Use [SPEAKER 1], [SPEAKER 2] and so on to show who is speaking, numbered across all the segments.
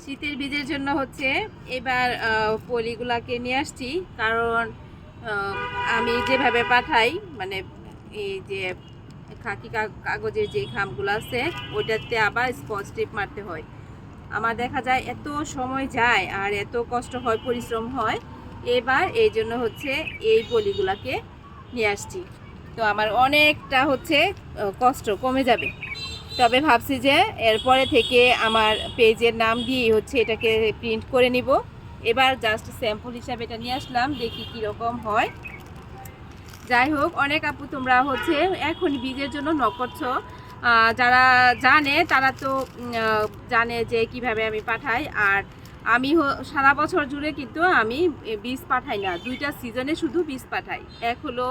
[SPEAKER 1] শীতের বীজের জন্য হচ্ছে এবার পলিগুলাকে নিয়ে আসছি, কারণ আমি যেভাবে পাঠাই মানে এই যে খাকি কাগজের যে খামগুলো আছে ওইটাতে আবার স্কচ টেপ মারতে হয়। আমার দেখা যায় এত সময় যায় আর এত কষ্ট হয়, পরিশ্রম হয়। এবার এই জন্য হচ্ছে এই পলিগুলাকে নিয়ে আসছি, তো আমার অনেকটা হচ্ছে কষ্ট কমে যাবে। তবে ভাবছি যে এরপরে থেকে আমার পেজের নাম দিয়েই হচ্ছে এটাকে প্রিন্ট করে নিব। এবার জাস্ট স্যাম্পল হিসাবে এটা নিয়ে আসলাম, দেখি কীরকম হয়। যাই হোক, অনেক আপু তোমরা হচ্ছে এখন বীজের জন্য নক করছো। যারা জানে তারা তো জানে যে কিভাবে আমি পাঠাই। আর আমি সারা বছর জুড়ে কিন্তু আমি বীজ পাঠাই না, দুইটা সিজনে শুধু বীজ পাঠাই। এক হলো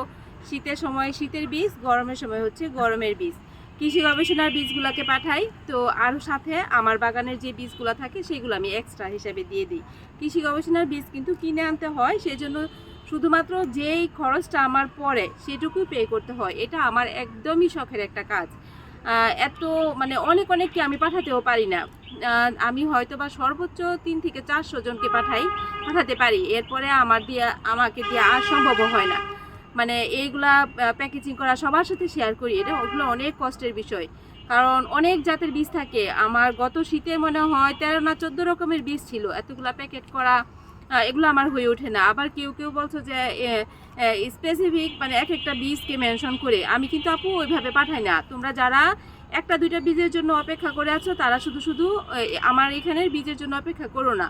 [SPEAKER 1] শীতের সময় শীতের বীজ, গরমের সময় হচ্ছে গরমের বীজ। কৃষি গবেষণার বীজগুলোকে পাঠাই, তো আর সাথে আমার বাগানের যে বীজগুলো থাকে সেগুলো আমি এক্সট্রা হিসেবে দিয়ে দিই। কৃষি গবেষণার বীজ কিন্তু কিনে আনতে হয়, সেজন্য শুধুমাত্র যেই খরচটা আমার পড়ে সেটুকুই পে করতে হয়। এটা আমার একদমই শখের একটা কাজ। এত মানে অনেককে আমি পাঠাতেও পারি না। আমি হয়তো বা সর্বোচ্চ 3 থেকে 400 জনকে পাঠাতে পারি, এরপরে আমাকে দিয়ে আর সম্ভব হয় না। মানে এইগুলা প্যাকেজিং করা, সবার সাথে শেয়ার করি, এটা ওগুলো অনেক কষ্টের বিষয়। কারণ অনেক জাতের বীজ থাকে। আমার গত শীতে মনে হয় 13 না 14 রকমের বীজ ছিল, এতগুলা প্যাকেট করা এগুলো আমার হয়ে ওঠে না। আবার কেউ বলছো যে স্পেসিফিক মানে এক একটা বীজকে মেনশন করে, আমি কিন্তু আপু ওইভাবে পাঠাই না। তোমরা যারা একটা দুইটা বীজের জন্য অপেক্ষা করে আছো তারা শুধু আমার এখানের বীজের জন্য অপেক্ষা করো না।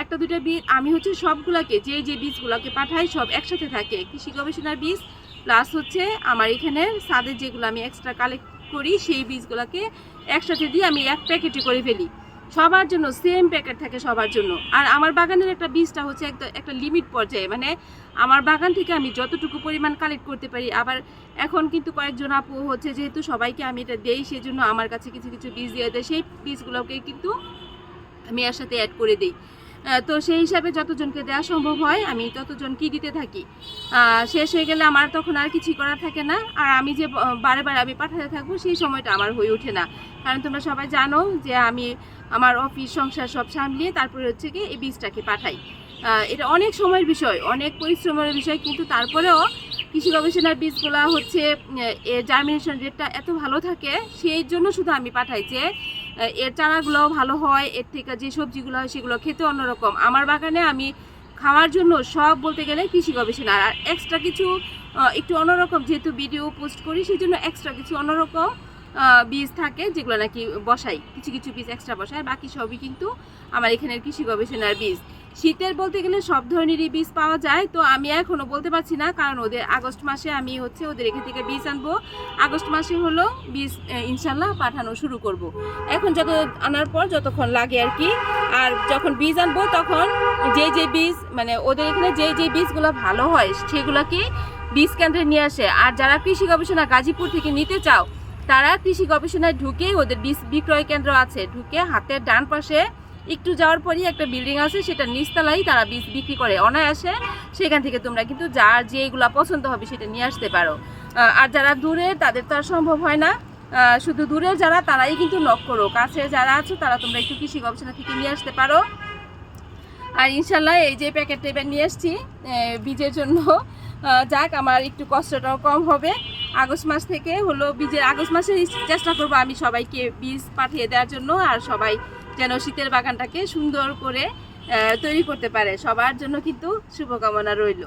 [SPEAKER 1] একটা দুইটা বীজ আমি হচ্ছে সবগুলাকে যে বীজগুলোকে পাঠাই সব একসাথে থাকে। কৃষি গবেষণার বীজ প্লাস হচ্ছে আমার এখানে ছাদের যেগুলো আমি এক্সট্রা কালেক্ট করি সেই বীজগুলোকে একসাথে দিয়ে আমি এক প্যাকেটে করে ফেলি। সবার জন্য সেম প্যাকেট থাকে সবার জন্য। আর আমার বাগানের একটা বীজটা হচ্ছে একটা লিমিট পর্যায়ে, মানে আমার বাগান থেকে আমি যতটুকু পরিমাণ কালেক্ট করতে পারি। আবার এখন কিন্তু কয়েকজন আপু হচ্ছে যেহেতু সবাইকে আমি এটা দেই, সেই জন্য আমার কাছে কিছু বীজ দিয়ে দেয়, সেই বীজগুলোকে কিন্তু আমি এর সাথে অ্যাড করে দিই। তো সেই হিসাবে যতজনকে দেওয়া সম্ভব হয় আমি ততজনকেই দিতে থাকি। শেষ হয়ে গেলে আমার তখন আর কিছুই করার থাকে না। আর আমি যে বারে আমি পাঠাতে থাকবো সেই সময়টা আমার হয়ে ওঠে না। কারণ তোমরা সবাই জানো যে আমি আমার অফিস সংসার সব সামলিয়ে তারপরে হচ্ছে কি এই বীজটাকে পাঠাই। এটা অনেক সময়ের বিষয়, অনেক পরিশ্রমের বিষয়, কিন্তু তারপরেও কৃষি গবেষণার বীজগুলা হচ্ছে এর জার্মিনেশন রেটটা এত ভালো থাকে, সেই জন্য শুধু আমি পাঠাই যে এর চারাগুলোও ভালো হয়, এর থেকে যে সবজিগুলো হয় সেগুলো খেতে অন্যরকম। আমার বাগানে আমি খাওয়ার জন্য সব বলতে গেলে কৃষি গবেষণা, আর এক্সট্রা কিছু একটু অন্যরকম, যেহেতু ভিডিও পোস্ট করি সেই জন্য এক্সট্রা কিছু অন্যরকম বীজ থাকে যেগুলো নাকি বসাই, কিছু বীজ এক্সট্রা বসাই, বাকি সবই কিন্তু আমার এখানের কৃষি গবেষণার বীজ। শীতের বলতে গেলে সব ধরনেরই বীজ পাওয়া যায়, তো আমি এখনও বলতে পারছি না, কারণ ওদের আগস্ট মাসে আমি হচ্ছে ওদের এখান থেকে বীজ আনবো। আগস্ট মাসে হলো বীজ ইনশাল্লাহ পাঠানো শুরু করব। এখন আনার পর যতক্ষণ লাগে আর কি। আর যখন বীজ আনবো তখন যে বীজ মানে ওদের এখানে যে বীজগুলো ভালো হয় সেগুলোকে বীজ কেন্দ্রে নিয়ে আসে। আর যারা কৃষি গবেষণা গাজীপুর থেকে নিতে চাও তারা কৃষি গবেষণায় ঢুকে, ওদের বীজ বিক্রয় কেন্দ্র আছে, ঢুকে হাতের ডান পাশে একটু যাওয়ার পরই একটা বিল্ডিং আছে, সেটা নিচতলাই তারা বীজ বিক্রি করে অনায়াসে। সেখান থেকে তোমরা কিন্তু যার যেগুলো পছন্দ হবে সেটা নিয়ে আসতে পারো। আর যারা দূরে তাদের তো আর সম্ভব হয় না, শুধু দূরের যারা তারাই কিন্তু নক করো। কাছে যারা আছো তারা তোমরা একটু কৃষি গবেষণা থেকে নিয়ে আসতে পারো। আর ইনশাল্লাহ এই যে প্যাকেটটা এবার নিয়ে এসছি বীজের জন্য, যাক আমার একটু কষ্টটাও কম হবে। আগস্ট মাস থেকে হলো আগস্ট মাসে চেষ্টা করবো আমি সবাইকে বীজ পাঠিয়ে দেওয়ার জন্য, আর সবাই যেন শীতের বাগানটাকে সুন্দর করে তৈরি করতে পারে। সবার জন্য কিন্তু শুভকামনা রইল।